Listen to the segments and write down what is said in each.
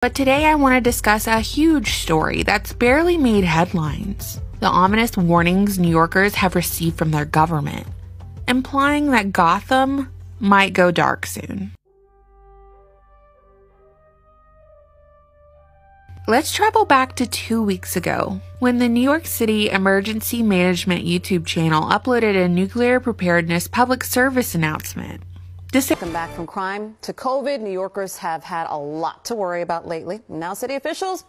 But today I want to discuss a huge story that's barely made headlines. The ominous warnings New Yorkers have received from their government, implying that Gotham might go dark soon. Let's travel back to 2 weeks ago, when the New York City Emergency Management YouTube channel uploaded a nuclear preparedness public service announcement. Welcome back from crime to COVID. New Yorkers have had a lot to worry about lately. Now city officials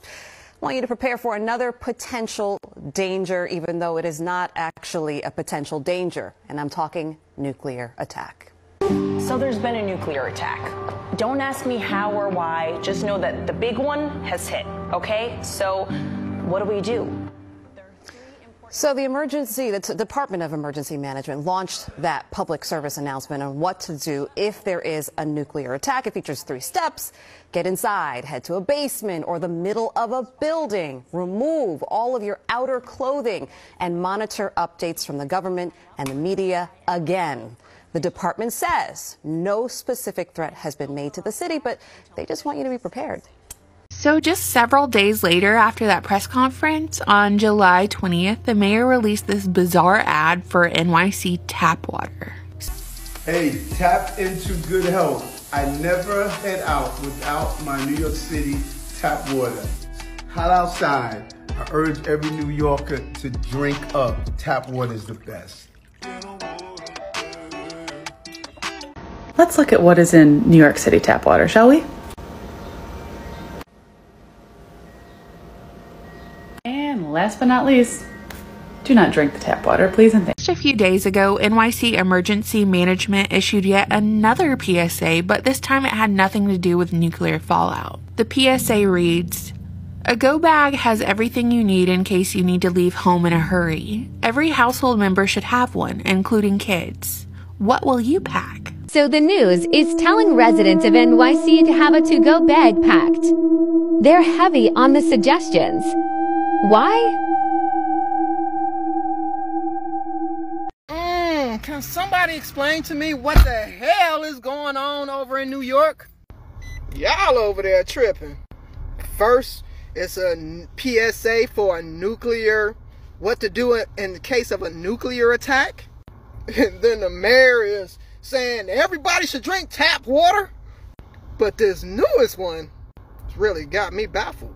want you to prepare for another potential danger, even though it is not actually a potential danger. And I'm talking nuclear attack. So there's been a nuclear attack. Don't ask me how or why, just know that the big one has hit, okay? So what do? So the Department of Emergency Management launched that public service announcement on what to do if there is a nuclear attack. It features 3 steps. Get inside, head to a basement or the middle of a building, remove all of your outer clothing, and monitor updates from the government and the media again. The department says no specific threat has been made to the city, but they just want you to be prepared. So just several days later after that press conference, on July 20th, the mayor released this bizarre ad for NYC tap water. Hey, tap into good health. I never head out without my New York City tap water. Hot outside. I urge every New Yorker to drink up. Tap water is the best. Let's look at what is in New York City tap water, shall we? And last but not least, do not drink the tap water, please and thank you. Just a few days ago, NYC Emergency Management issued yet another PSA, but this time it had nothing to do with nuclear fallout. The PSA reads, "A go bag has everything you need in case you need to leave home in a hurry. Every household member should have one, including kids. What will you pack?" So the news is telling residents of NYC to have a to-go bag packed. They're heavy on the suggestions. Why? Can somebody explain to me what the hell is going on over in New York? Y'all over there tripping. First, it's a PSA for a nuclear, what to do in the case of a nuclear attack. And then the mayor is saying everybody should drink tap water. But this newest one really got me baffled.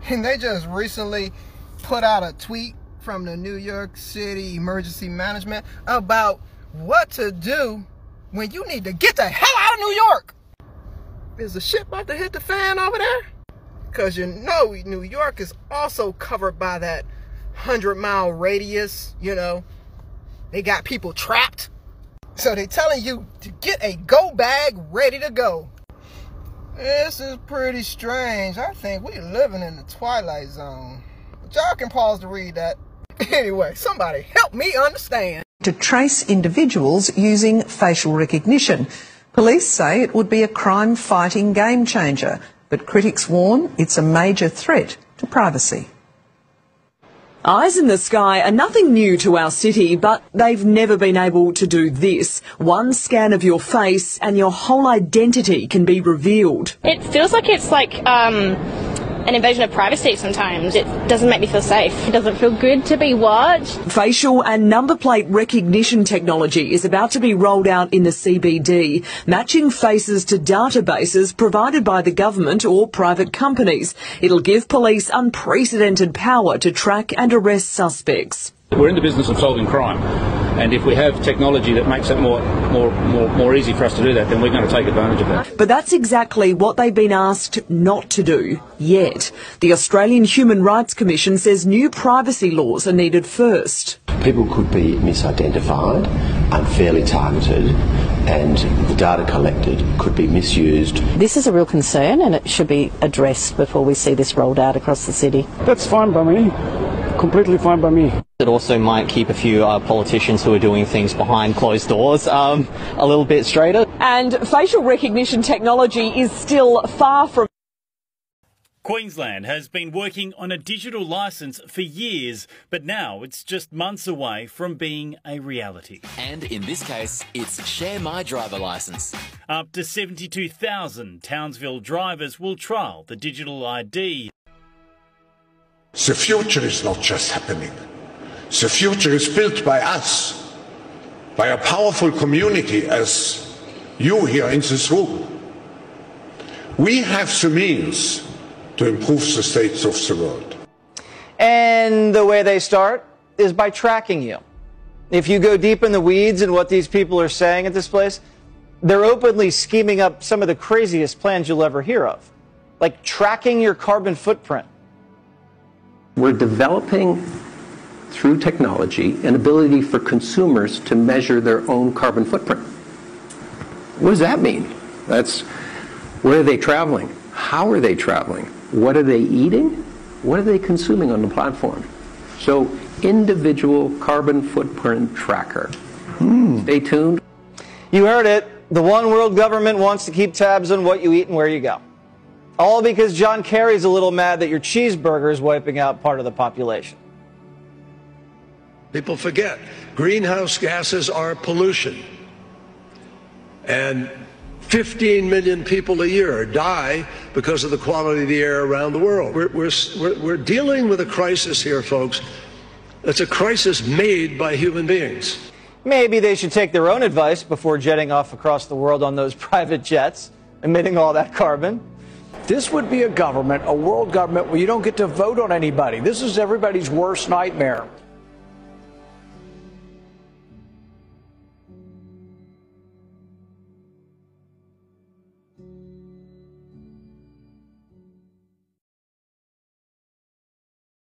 And they just recently put out a tweet from the New York City Emergency Management about what to do when you need to get the hell out of New York. Is the shit about to hit the fan over there? Because you know New York is also covered by that 100-mile radius, you know. They got people trapped. So they're telling you to get a go bag ready to go. This is pretty strange. I think we're living in the Twilight Zone. But y'all can pause to read that. Anyway, somebody help me understand. To trace individuals using facial recognition. Police say it would be a crime-fighting game changer, but critics warn it's a major threat to privacy. Eyes in the sky are nothing new to our city, but they've never been able to do this. One scan of your face and your whole identity can be revealed. It feels like it's like an invasion of privacy sometimes. It doesn't make me feel safe. It doesn't feel good to be watched. Facial and number plate recognition technology is about to be rolled out in the CBD, matching faces to databases provided by the government or private companies. It'll give police unprecedented power to track and arrest suspects. We're in the business of solving crime, and if we have technology that makes it more easy for us to do that, then we're going to take advantage of that. But that's exactly what they've been asked not to do yet. The Australian Human Rights Commission says new privacy laws are needed first. People could be misidentified, unfairly targeted, and the data collected could be misused. This is a real concern and it should be addressed before we see this rolled out across the city. That's fine by me. Completely fine by me. It also might keep a few politicians who are doing things behind closed doors a little bit straighter. And facial recognition technology is still far from... Queensland has been working on a digital licence for years, but now it's just months away from being a reality. And in this case, it's Share My Driver licence. Up to 72,000 Townsville drivers will trial the digital ID. The future is not just happening. The future is built by us, by a powerful community as you here in this room. We have the means to improve the states of the world. And the way they start is by tracking you. If you go deep in the weeds in what these people are saying at this place, they're openly scheming up some of the craziest plans you'll ever hear of, like tracking your carbon footprint. We're developing, through technology, an ability for consumers to measure their own carbon footprint. What does that mean? That's where are they traveling? How are they traveling? What are they eating? What are they consuming on the platform? So, individual carbon footprint tracker. Stay tuned. You heard it. The one world government wants to keep tabs on what you eat and where you go. All because John Kerry's a little mad that your cheeseburger is wiping out part of the population. People forget, greenhouse gases are pollution. And 15 million people a year die because of the quality of the air around the world. We're dealing with a crisis here, folks. It's a crisis made by human beings. Maybe they should take their own advice before jetting off across the world on those private jets, emitting all that carbon. This would be a government, a world government, where you don't get to vote on anybody. This is everybody's worst nightmare.